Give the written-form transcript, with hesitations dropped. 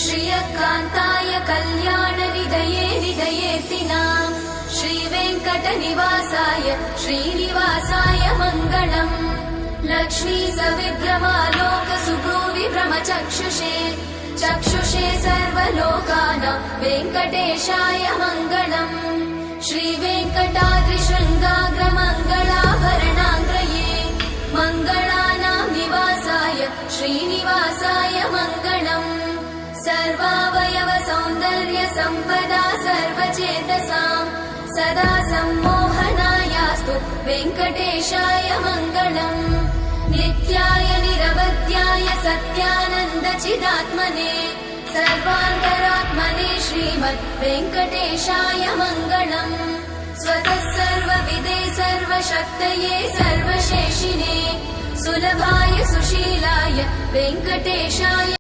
श्रियकान्ताय कल्याणनिधये निधयेऽर्तिनाम् श्रीवेङ्कटनिवासाय श्रीनिवासाय मङ्गलम्। लक्ष्मी सविभ्रमालोक सुभ्रूविभ्रमचक्षुषे चक्षुषे सर्वलोकानां वेङ्कटेशाय मङ्गलम्। श्रीवेङ्कटाद्रिशृङ्गाग्रमङ्गलाभरणाङ्ग्रये मङ्गलानां निवासाय श्रीनिवासाय मङ्गलम्। सर्वावयव सौन्दर्य सम्पदा सर्वचेतसां सदा सम्मोहनायास्तु वेङ्कटेशाय मङ्गलम्। नित्याय निरवध्याय सत्यानन्दचिदात्मने सर्वान्तरात्मने श्रीमद् वेङ्कटेशाय मङ्गलम्। स्वतः सर्वविदे सर्वशक्तये सर्वशेषिने सुलभाय सुशीलाय वेङ्कटेशाय